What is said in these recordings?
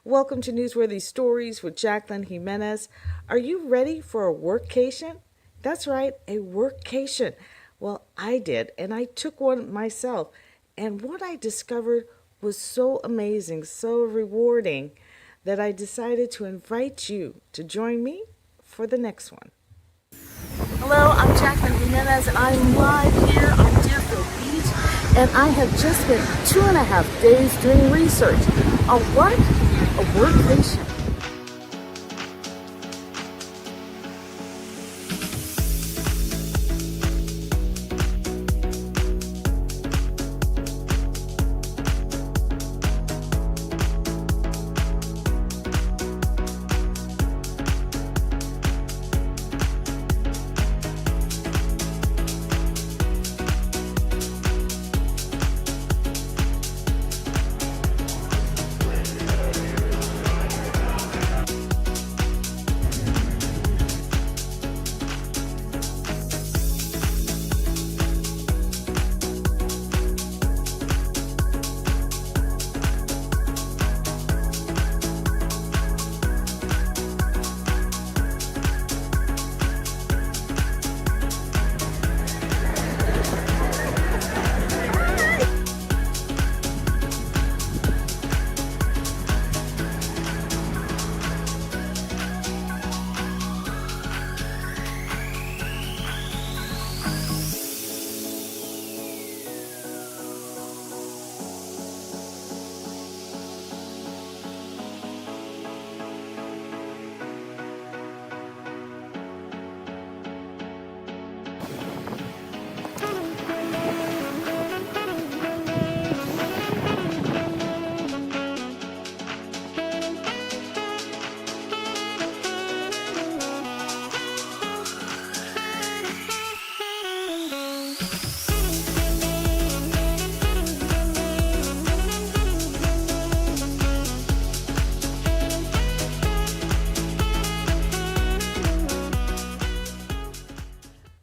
Welcome to Newsworthy Stories with Jacqueline Jimenez. Are you ready for a workcation? That's right, a workcation. Well, I did, and I took one myself. And what I discovered was so amazing, so rewarding, that I decided to invite you to join me for the next one. Hello, I'm Jacqueline Jimenez, and I'm live here on Deerfield Beach. And I have just spent 2.5 days doing research on what? A workcation.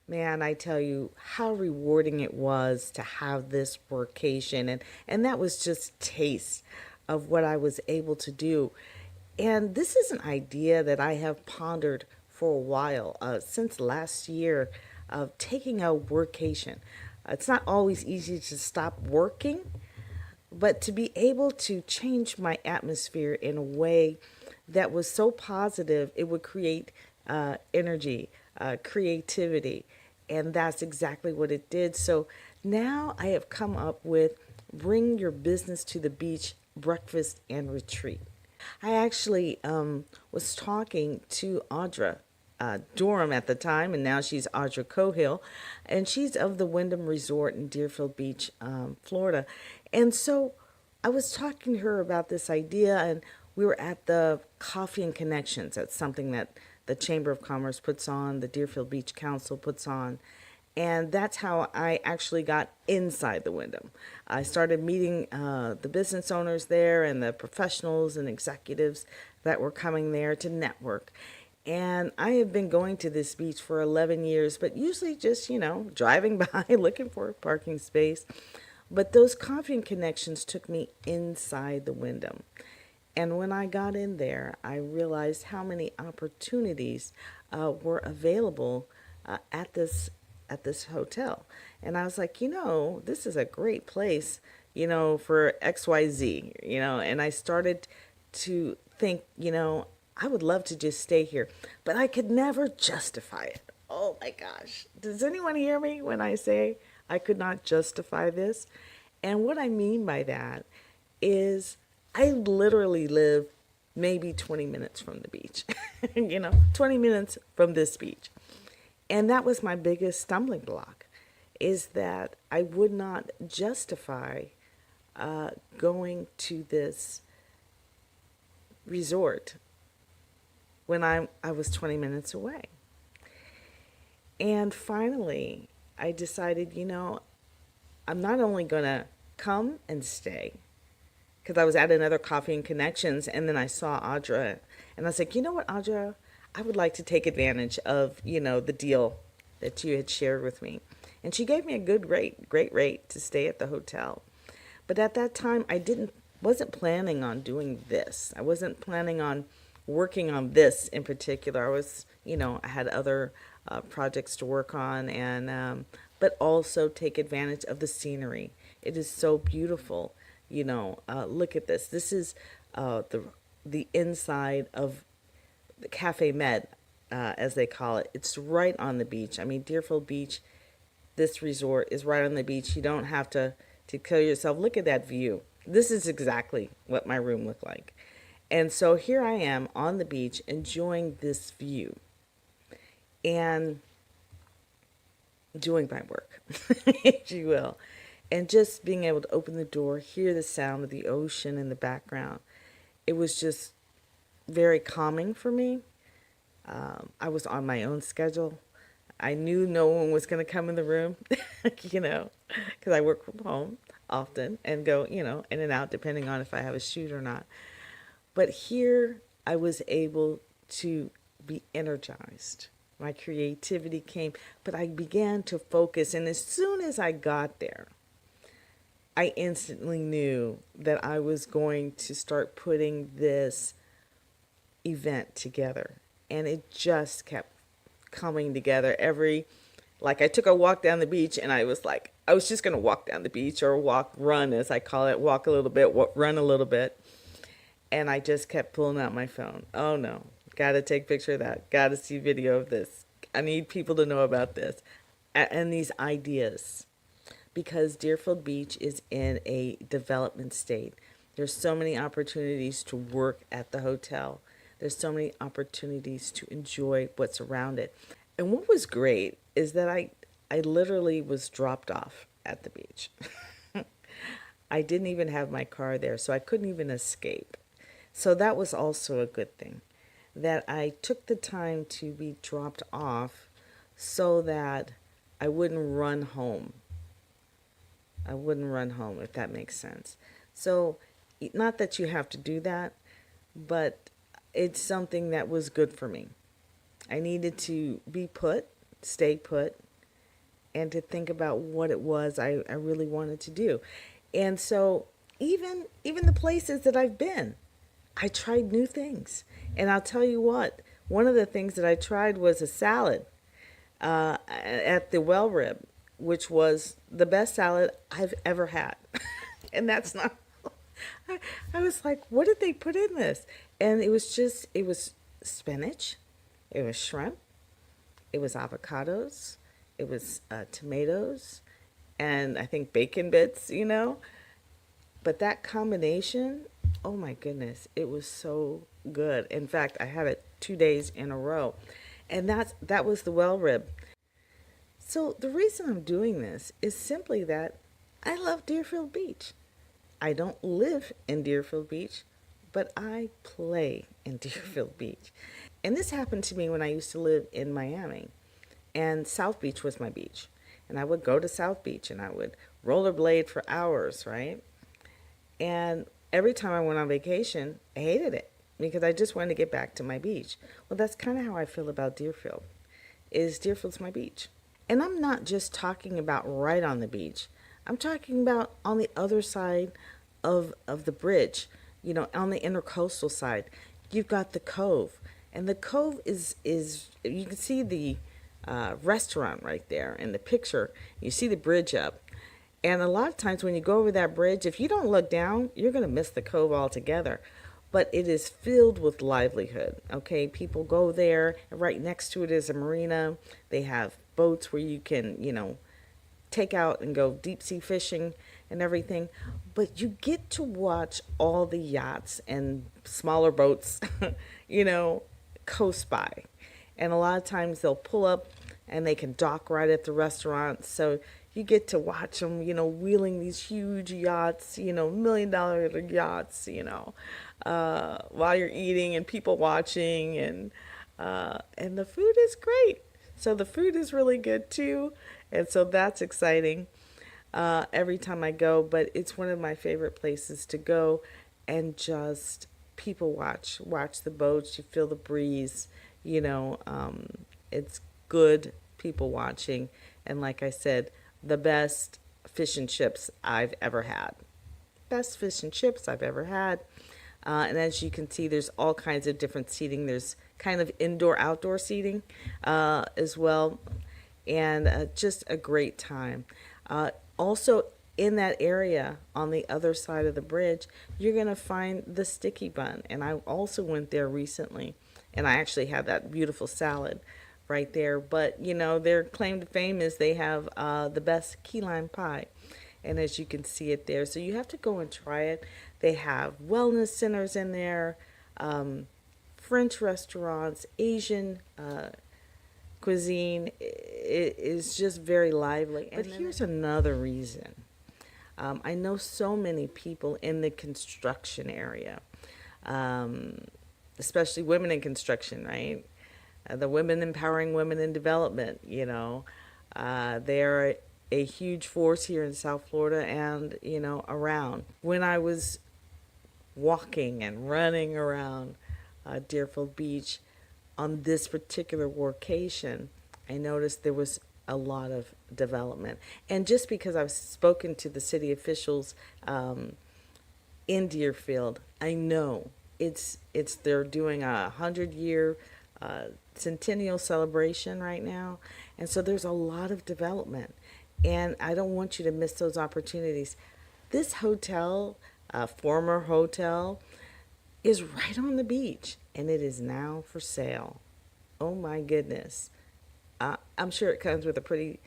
Man, I tell you how rewarding it was to have this workation. And that was just taste of what I was able to do. And this is an idea that I have pondered for a while, since last year, of taking a workation. It's not always easy to stop working, but to be able to change my atmosphere in a way that was so positive, it would create energy, creativity. And that's exactly what it did. So now I have come up with Bring Your Business to the Beach Breakfast and Retreat. I actually was talking to Audra Durham at the time, and now she's Audra Cohill, and she's of the Wyndham Resort in Deerfield Beach, Florida. And so I was talking to her about this idea, and we were at the Coffee and Connections. That's something that the Chamber of Commerce puts on, the Deerfield Beach Council puts on. And that's how I actually got inside the Wyndham. I started meeting the business owners there and the professionals and executives that were coming there to network. And I have been going to this beach for 11 years, but usually just, driving by looking for a parking space. But those coffee and connections took me inside the Wyndham. And when I got in there, I realized how many opportunities were available at this hotel. And I was like, this is a great place, for XYZ, and I started to think, I would love to just stay here, but I could never justify it. Oh my gosh. Does anyone hear me when I say I could not justify this? And what I mean by that is I literally live maybe 20 minutes from the beach, 20 minutes from this beach. And that was my biggest stumbling block, is that I would not justify going to this resort when I was 20 minutes away. And finally, I decided, I'm not only going to come and stay, because I was at another Coffee and Connections, and then I saw Audra, and I was like, you know what, Audra, I would like to take advantage of, the deal that you had shared with me. And she gave me a good rate, great rate to stay at the hotel. But at that time, I didn't wasn't planning on doing this. I wasn't planning on working on this in particular. I was, I had other projects to work on, and but also take advantage of the scenery. It is so beautiful. Look at this. This is the inside of the Cafe Med, as they call it. It's right on the beach. I mean, Deerfield Beach, this resort is right on the beach. You don't have to kill yourself. Look at that view. This is exactly what my room looked like. And so here I am on the beach enjoying this view and doing my work, if you will. And just being able to open the door, hear the sound of the ocean in the background. It was just very calming for me. I was on my own schedule. I knew no one was going to come in the room, because I work from home often and go, in and out depending on if I have a shoot or not. But here I was able to be energized. My creativity came, but I began to focus. And as soon as I got there, I instantly knew that I was going to start putting this event together. And it just kept coming together like I took a walk down the beach and I was just going to walk down the beach or run as I call it, walk a little bit, run a little bit. And I just kept pulling out my phone. Oh no, got to take a picture of that. Got to see video of this. I need people to know about this and these ideas, because Deerfield Beach is in a development state. There's so many opportunities to work at the hotel. There's so many opportunities to enjoy what's around it. And what was great is that I literally was dropped off at the beach. I didn't even have my car there, so I couldn't even escape. So that was also a good thing, that I took the time to be dropped off so that I wouldn't run home. I wouldn't run home, if that makes sense. So, not that you have to do that, but it's something that was good for me. I needed to stay put, and to think about what it was I really wanted to do. And so even the places that I've been, I tried new things. And I'll tell you what, one of the things that I tried was a salad at the Well Rib, which was the best salad I've ever had. And that's not, I was like, what did they put in this? And it was spinach, it was shrimp, it was avocados, it was tomatoes, and I think bacon bits. But that combination, oh my goodness, it was so good. In fact, I had it 2 days in a row. And that was the Well Rib. So the reason I'm doing this is simply that I love Deerfield Beach. I don't live in Deerfield Beach, but I play in Deerfield Beach. And this happened to me when I used to live in Miami. And South Beach was my beach. And I would go to South Beach and I would rollerblade for hours, right? And every time I went on vacation, I hated it because I just wanted to get back to my beach. Well, that's kind of how I feel about Deerfield. Deerfield's my beach. And I'm not just talking about right on the beach. I'm talking about on the other side of the bridge, on the intercoastal side. You've got the Cove. And the Cove is you can see the restaurant right there in the picture. You see the bridge up. And a lot of times when you go over that bridge, if you don't look down, you're going to miss the Cove altogether. But it is filled with livelihood, okay? People go there. Right next to it is a marina. They have boats where you can, take out and go deep sea fishing and everything. But you get to watch all the yachts and smaller boats, coast by. And a lot of times they'll pull up and they can dock right at the restaurant. So you get to watch them, wheeling these huge yachts, $1 million yachts, while you're eating and people watching, and the food is great. So the food is really good too. And so that's exciting every time I go, but it's one of my favorite places to go and just people watch the boats. You feel the breeze, it's good people watching. And like I said, the best fish and chips I've ever had. best fish and chips I've ever had. And as you can see, there's all kinds of different seating. There's kind of indoor outdoor seating as well, and just a great time. Also, in that area on the other side of the bridge, you're going to find the sticky bun. And I also went there recently, and I actually had that beautiful salad right there. But, you know, their claim to fame is they have the best key lime pie. And as you can see it there, so you have to go and try it. They have wellness centers in there, French restaurants, Asian cuisine. It is just very lively. But here's another reason. I know so many people in the construction area, especially women in construction, right? The women empowering women in development, you know. They're a huge force here in South Florida and, you know, around. When I was walking and running around Deerfield Beach on this particular workcation, I noticed there was a lot of development. And just because I've spoken to the city officials in Deerfield, I know it's they're doing a 100-year centennial celebration right now, and so there's a lot of development, and I don't want you to miss those opportunities. This hotel, former hotel, is right on the beach, and it is now for sale. Oh my goodness. I'm sure it comes with a pretty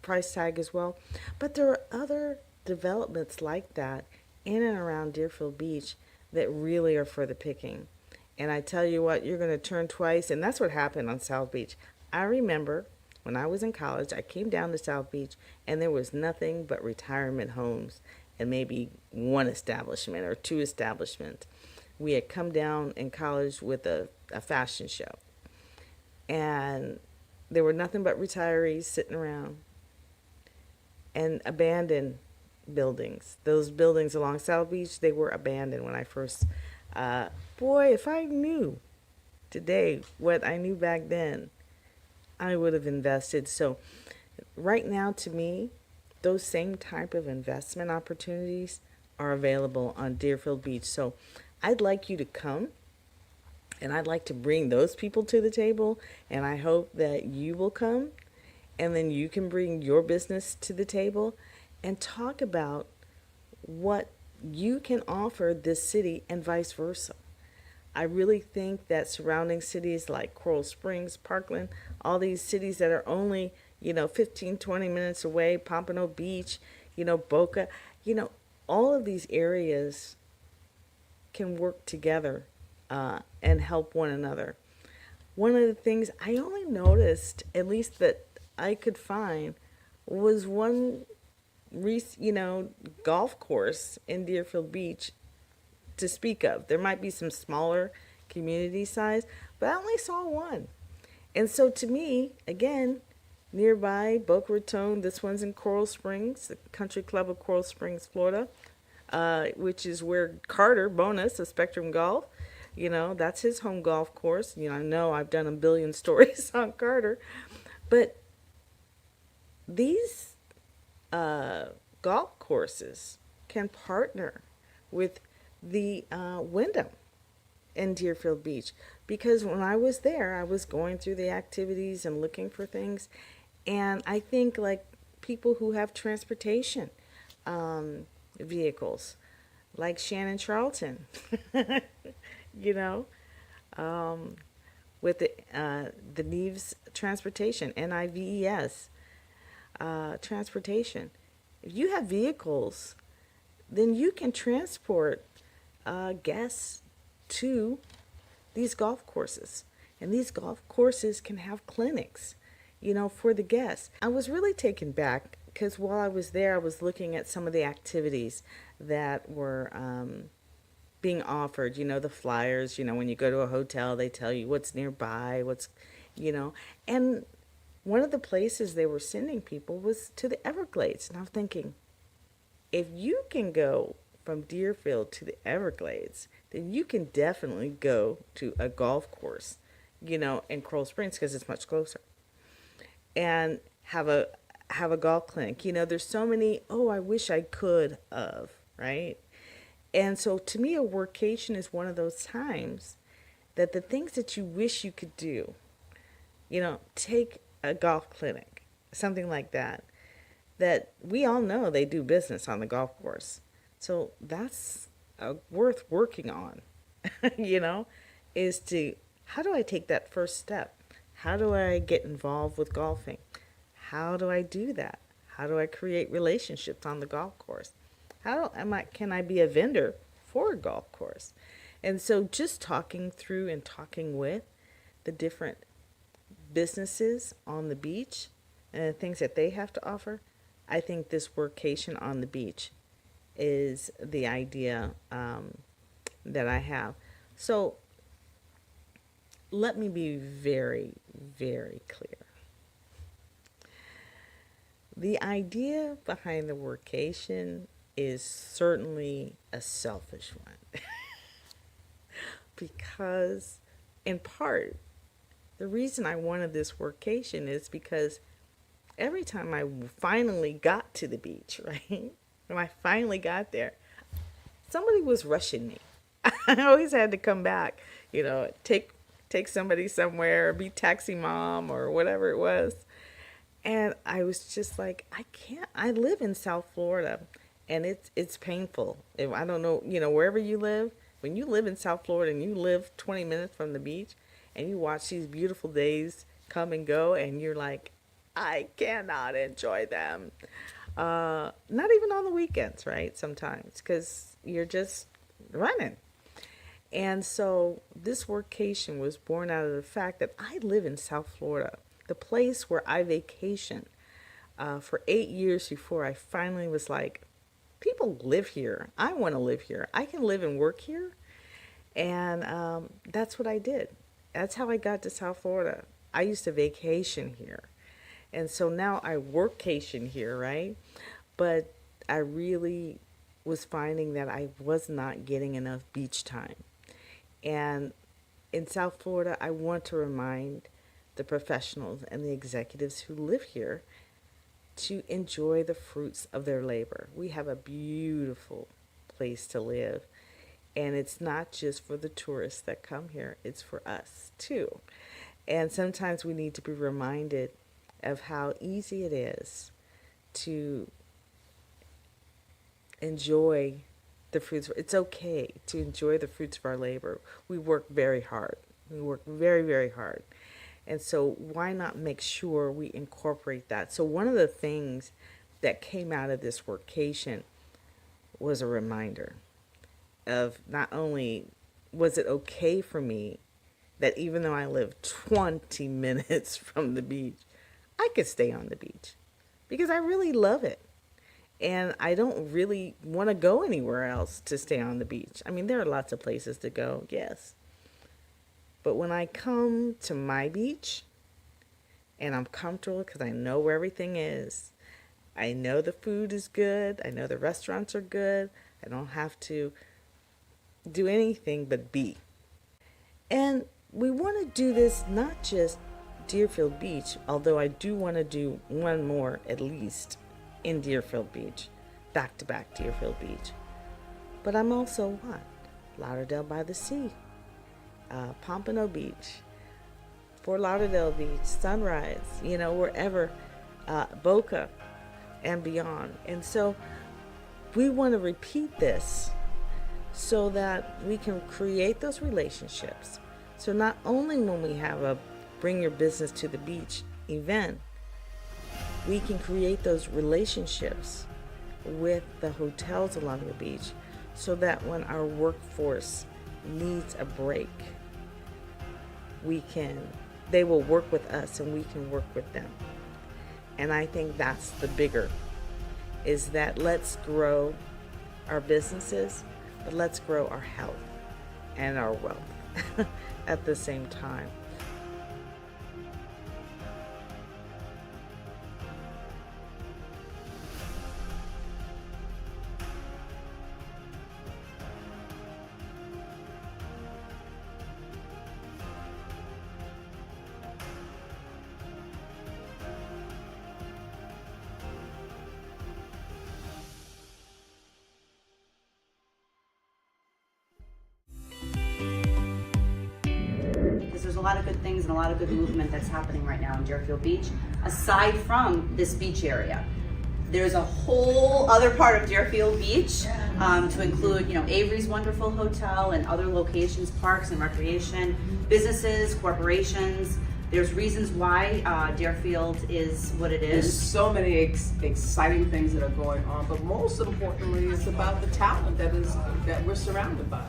price tag as well. But there are other developments like that in and around Deerfield Beach that really are for the picking. And I tell you what, you're going to turn twice, and that's what happened on South Beach. I remember when I was in college, I came down to South Beach, and there was nothing but retirement homes and maybe one establishment or two establishments. We had come down in college with a fashion show, and there were nothing but retirees sitting around and abandoned buildings. Those buildings along South Beach, they were abandoned when I first, boy, if I knew today what I knew back then, I would have invested. So right now, to me, those same type of investment opportunities are available on Deerfield Beach. So I'd like you to come, and I'd like to bring those people to the table, and I hope that you will come, and then you can bring your business to the table and talk about what you can offer this city and vice versa. I really think that surrounding cities like Coral Springs, Parkland, all these cities that are only, 15, 20 minutes away, Pompano Beach, Boca, all of these areas can work together and help one another. One of the things I only noticed, at least that I could find, was one, golf course in Deerfield Beach to speak of. There might be some smaller community size, but I only saw one. And so to me, again, nearby Boca Raton, this one's in Coral Springs, the Country Club of Coral Springs, Florida, which is where Carter Bonus of Spectrum Golf, that's his home golf course. I know I've done a billion stories on Carter, but these golf courses can partner with the Wyndham in Deerfield Beach, because when I was there, I was going through the activities and looking for things, and I think like people who have transportation vehicles, like Shannon Charlton, with the Neves Transportation, NIVES Transportation. If you have vehicles, then you can transport guests to these golf courses. And these golf courses can have clinics, for the guests. I was really taken back because while I was there, I was looking at some of the activities that were being offered, the flyers, when you go to a hotel, they tell you what's nearby, and one of the places they were sending people was to the Everglades. And I'm thinking, if you can go from Deerfield to the Everglades, then you can definitely go to a golf course, in Coral Springs, because it's much closer, and have a golf clinic. There's so many, I wish I could of right? And so to me, a workcation is one of those times that the things that you wish you could do, take a golf clinic, something like that, that we all know they do business on the golf course. So that's worth working on, you know, is to how do I take that first step? How do I get involved with golfing? How do I do that? How do I create relationships on the golf course? Can I be a vendor for a golf course? And so just talking through and talking with the different businesses on the beach and the things that they have to offer, I think this workation on the beach is the idea that I have. So let me be very, very clear. The idea behind the workation is certainly a selfish one. Because, in part, the reason I wanted this workation is because every time I finally got to the beach, right? When I finally got there, somebody was rushing me. I always had to come back, take somebody somewhere, be taxi mom or whatever it was. And I was just like, I can't. I live in South Florida, and it's painful. I don't know, wherever you live, when you live in South Florida and you live 20 minutes from the beach, and you watch these beautiful days come and go, and you're like, I cannot enjoy them. Not even on the weekends, right? Sometimes, because you're just running. And so this workation was born out of the fact that I live in South Florida, the place where I vacation for 8 years before I finally was like, people live here. I want to live here. I can live and work here. And that's what I did. That's how I got to South Florida. I used to vacation here. And so now I workcation here, right? But I really was finding that I was not getting enough beach time. And in South Florida, I want to remind the professionals and the executives who live here to enjoy the fruits of their labor. We have a beautiful place to live. And it's not just for the tourists that come here, it's for us too. And sometimes we need to be reminded of how easy it is to enjoy the fruits. It's okay to enjoy the fruits of our labor. We work very hard. We work very, very hard. And so why not make sure we incorporate that? So one of the things that came out of this workation was a reminder of not only was it okay for me that even though I live 20 minutes from the beach, I could stay on the beach because I really love it. And I don't really want to go anywhere else to stay on the beach. I mean, there are lots of places to go, yes. But when I come to my beach and I'm comfortable because I know where everything is, I know the food is good, I know the restaurants are good, I don't have to do anything but be. And we want to do this not just Deerfield Beach, although I do want to do one more at least in Deerfield Beach, back to back Deerfield Beach. But I'm also what? Lauderdale by the Sea, Pompano Beach, Fort Lauderdale Beach, Sunrise, wherever, Boca and beyond. And so we want to repeat this so that we can create those relationships. So not only when we have a Bring Your Business to the Beach event, we can create those relationships with the hotels along the beach so that when our workforce needs a break, they will work with us and we can work with them. And I think that's the bigger, is that let's grow our businesses, but let's grow our health and our wealth at the same time. a lot of good things and a lot of good movement that's happening right now in Deerfield Beach, aside from this beach area. There's a whole other part of Deerfield Beach to include, Avery's wonderful hotel and other locations, parks and recreation, businesses, corporations. There's reasons why Deerfield is what it is. There's so many exciting things that are going on, but most importantly, it's about the talent that we're surrounded by.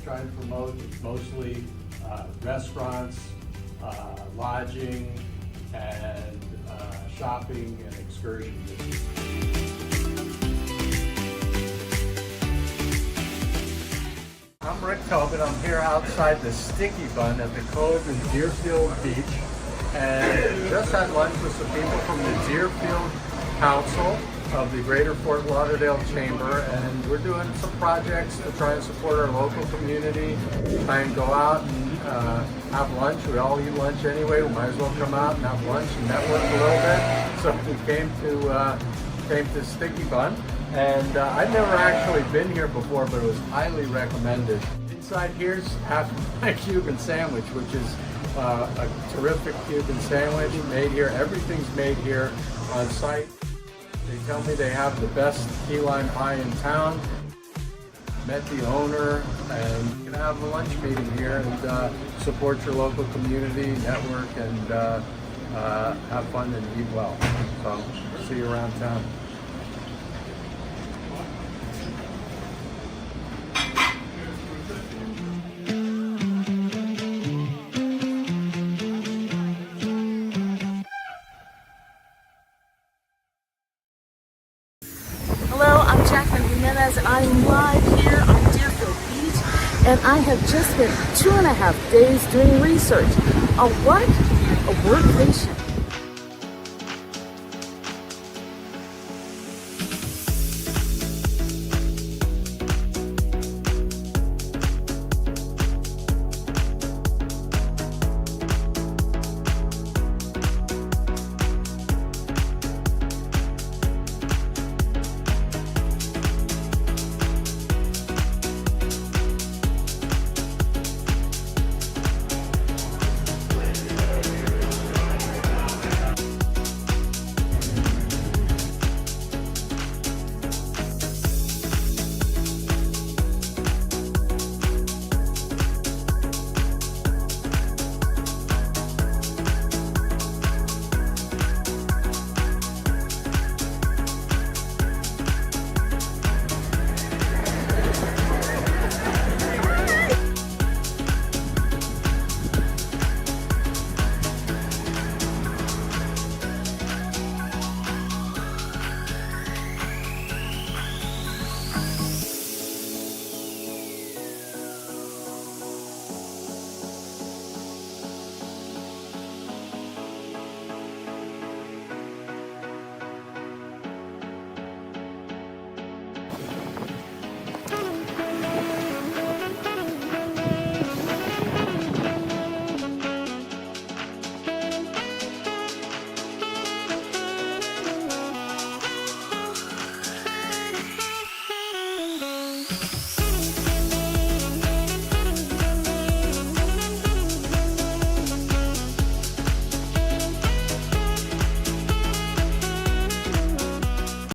Try and promote mostly restaurants, lodging, and shopping and excursions. I'm Rick Tobin. I'm here outside the Sticky Bun at the Cove in Deerfield Beach, and just had lunch with some people from the Deerfield Council of the Greater Fort Lauderdale Chamber, and we're doing some projects to try and support our local community, try and go out and have lunch. We all eat lunch anyway, we might as well come out and have lunch and network a little bit. So we came to Sticky Bun, and I'd never actually been here before, but it was highly recommended. Inside here's half my Cuban sandwich, which is a terrific Cuban sandwich made here. Everything's made here on site. They tell me they have the best key lime pie in town. Met the owner, and you can have a lunch meeting here and support your local community, network, and have fun and eat well. So, see you around town. Hello, I'm Jacqueline Jimenez, and I'm live here on Deerfield Beach, and I have just spent 2.5 days doing research on what? A workcation.